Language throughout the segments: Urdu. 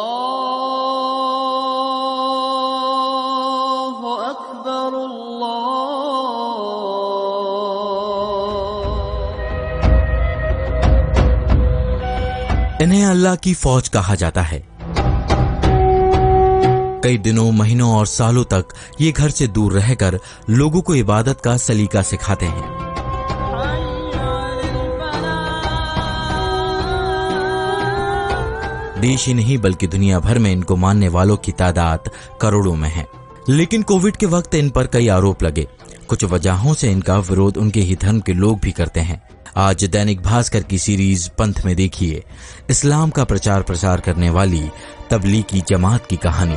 اللہ اکبر اللہ. انہیں اللہ کی فوج کہا جاتا ہے. کئی دنوں، مہینوں اور سالوں تک یہ گھر سے دور رہ کر لوگوں کو عبادت کا سلیقہ سکھاتے ہیں. دیش ہی نہیں بلکہ دنیا بھر میں ان کو ماننے والوں کی تعداد کروڑوں میں ہے. لیکن کووڈ کے وقت ان پر کئی آروپ لگے. کچھ وجہوں سے ان کا ورود ان کے ہی دھرم کے لوگ بھی کرتے ہیں. آج دینک بھاسکر کی سیریز پنتھ میں دیکھیے اسلام کا پرچار کرنے والی تبلیغی جماعت کی کہانی،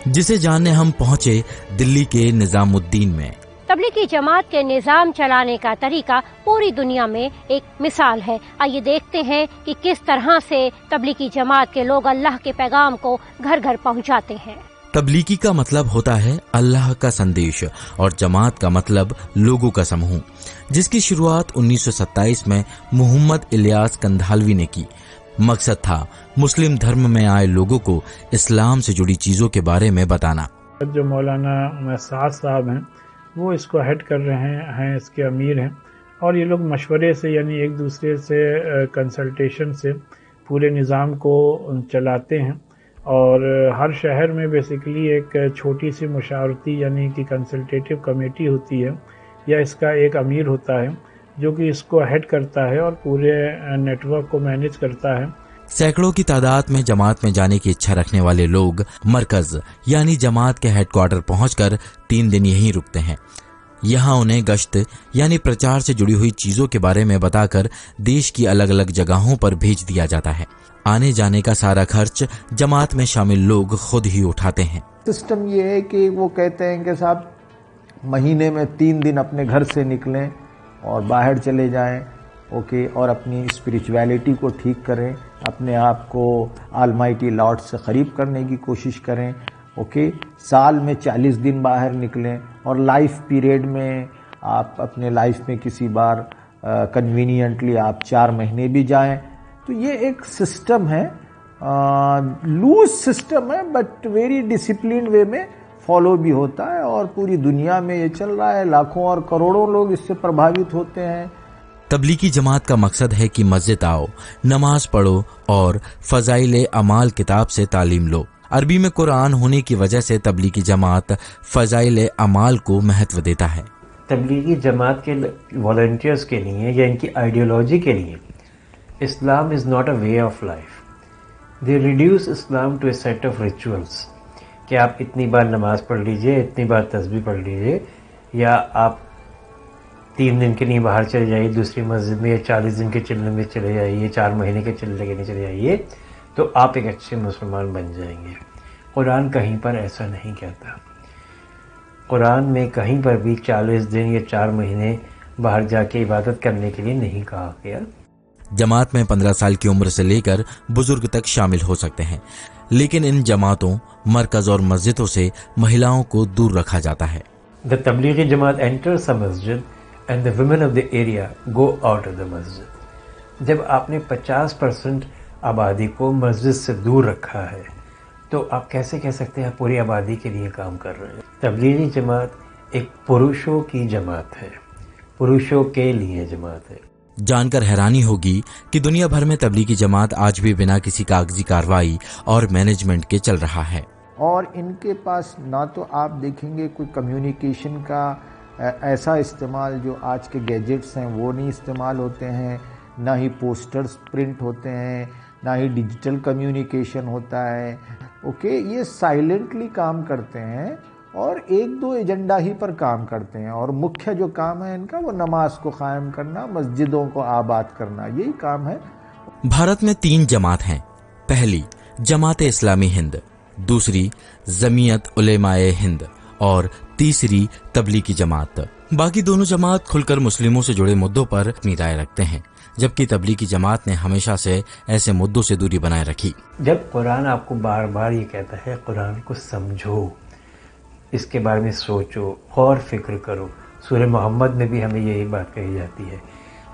جسے جاننے ہم پہنچے دلی کے نظام الدین میں. تبلیغی جماعت کے نظام چلانے کا طریقہ پوری دنیا میں ایک مثال ہے. آئیے دیکھتے ہیں کہ کس طرح سے تبلیغی جماعت کے لوگ اللہ کے پیغام کو گھر گھر پہنچاتے ہیں. تبلیغی کا مطلب ہوتا ہے اللہ کا سندیش اور جماعت کا مطلب لوگوں کا سموہ، جس کی شروعات 1927 میں محمد الیاس کندھالوی نے کی. مقصد تھا مسلم دھرم میں آئے لوگوں کو اسلام سے جڑی چیزوں کے بارے میں بتانا. جو مولانا سعد صاحب ہیں وہ اس کو ہیڈ کر رہے ہیں، اس کے امیر ہیں، اور یہ لوگ مشورے سے یعنی ایک دوسرے سے کنسلٹیشن سے پورے نظام کو چلاتے ہیں. اور ہر شہر میں بیسیکلی ایک چھوٹی سی مشاورتی یعنی کہ کنسلٹیٹیو کمیٹی ہوتی ہے یا اس کا ایک امیر ہوتا ہے جو کہ اس کو ہیڈ کرتا ہے اور پورے نیٹ ورک کو مینیج کرتا ہے. سینکڑوں کی تعداد میں جماعت میں جانے کی اچھا رکھنے والے لوگ مرکز یعنی جماعت کے ہیڈ کوارٹر پہنچ کر 3 دن یہیں رکتے ہیں. یہاں انہیں گشت یعنی پرچار سے جڑی ہوئی چیزوں کے بارے میں بتا کر دیش کی الگ الگ جگہوں پر بھیج دیا جاتا ہے. آنے جانے کا سارا خرچ جماعت میں شامل لوگ خود ہی اٹھاتے ہیں. سسٹم یہ ہے کہ وہ کہتے ہیں کہ صاحب مہینے میں 3 دن اپنے گھر سے نکلیں اور باہر چلے جائیں، اوکے، اور اپنی اسپریچویلٹی کو ٹھیک کریں، اپنے آپ کو آلمائٹی لاٹ سے قریب کرنے کی کوشش کریں، اوکے. سال میں 40 دن باہر نکلیں اور لائف پیریڈ میں آپ اپنے لائف میں کسی بار کنوینینٹلی آپ 4 مہینے بھی جائیں. تو یہ ایک سسٹم ہے، لوز سسٹم ہے، بٹ ویری ڈسپلنڈ وے میں فالو بھی ہوتا ہے، اور پوری دنیا میں یہ چل رہا ہے. لاکھوں اور کروڑوں لوگ اس سے پربھاوت ہوتے ہیں. تبلیغی جماعت کا مقصد ہے کہ مسجد آؤ، نماز پڑھو اور فضائل اعمال کتاب سے تعلیم لو. عربی میں قرآن ہونے کی وجہ سے تبلیغی جماعت فضائل اعمال کو مہتو دیتا ہے. تبلیغی جماعت کے والنٹیئرز کے لیے یا ان کی آئیڈیالوجی کے لیے Islam is not a way of life. They reduce Islam to a set of rituals کہ آپ اتنی بار نماز پڑھ لیجئے، اتنی بار تسبیح پڑھ لیجئے، یا آپ 3 دن کے لیے باہر چلے جائیے دوسری مسجد میں، یا 40 دن کے چلنے میں چلے جائیے، 4 مہینے کے چلنے کے لیے چلے جائیے تو آپ ایک اچھے مسلمان بن جائیں گے. قرآن کہیں پر ایسا نہیں کہتا. قرآن میں کہیں پر بھی 40 دن یا 4 مہینے باہر جا کے عبادت کرنے کے لیے نہیں کہا گیا. جماعت میں 15 سال کی عمر سے لے کر بزرگ تک شامل ہو سکتے ہیں، لیکن ان جماعتوں، مرکز اور مسجدوں سے مہیلاؤں کو دور رکھا جاتا ہے. The Tablighi Jamaat enters a masjid and the women of the area go out of the masjid. جب آپ نے 50% آبادی کو مسجد سے دور رکھا ہے تو آپ کیسے کہہ سکتے ہیں پوری آبادی کے لیے کام کر رہے ہیں؟ تبلیغی جماعت ایک پروشوں کی جماعت ہے، پروشوں کے لیے جماعت ہے. جان کر حیرانی ہوگی کہ دنیا بھر میں تبلیغی جماعت آج بھی بنا کسی کاغذی کارروائی اور مینجمنٹ کے چل رہا ہے. اور ان کے پاس نہ تو آپ دیکھیں گے کوئی کمیونیکیشن کا ایسا استعمال، جو آج کے گیجٹس ہیں وہ نہیں استعمال ہوتے ہیں، نہ ہی پوسٹرز پرنٹ ہوتے ہیں، نہ ہی ڈیجیٹل کمیونیکیشن ہوتا ہے. اوکے، یہ سائلنٹلی کام کرتے ہیں اور 1-2 ایجنڈا ہی پر کام کرتے ہیں، اور مکھیہ جو کام ہے ان کا وہ نماز کو قائم کرنا، مسجدوں کو آباد کرنا، یہی کام ہے. بھارت میں 3 جماعت ہیں. پہلی جماعت اسلامی ہند، دوسری جمعیت علماء ہند اور تیسری تبلیغی جماعت. باقی دونوں جماعت کھل کر مسلموں سے جڑے مدعوں پر اپنی رائے رکھتے ہیں، جبکہ تبلیغی جماعت نے ہمیشہ سے ایسے مدعوں سے دوری بنائے رکھی. جب قرآن آپ کو بار بار یہ کہتا ہے قرآن کو سمجھو، اس کے بارے میں سوچو، غور فکر کرو، سورہ محمد میں بھی ہمیں یہی بات کہی جاتی ہے،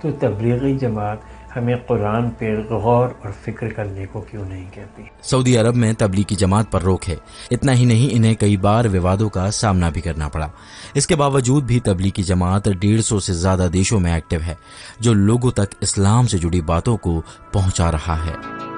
تو تبلیغی جماعت ہمیں قرآن پہ غور اور فکر کرنے کو کیوں نہیں کہتی؟ سعودی عرب میں تبلیغی جماعت پر روک ہے. اتنا ہی نہیں، انہیں کئی بار ووادوں کا سامنا بھی کرنا پڑا. اس کے باوجود بھی تبلیغی جماعت 150 سے زیادہ دیشوں میں ایکٹیو ہے، جو لوگوں تک اسلام سے جڑی باتوں کو پہنچا رہا ہے.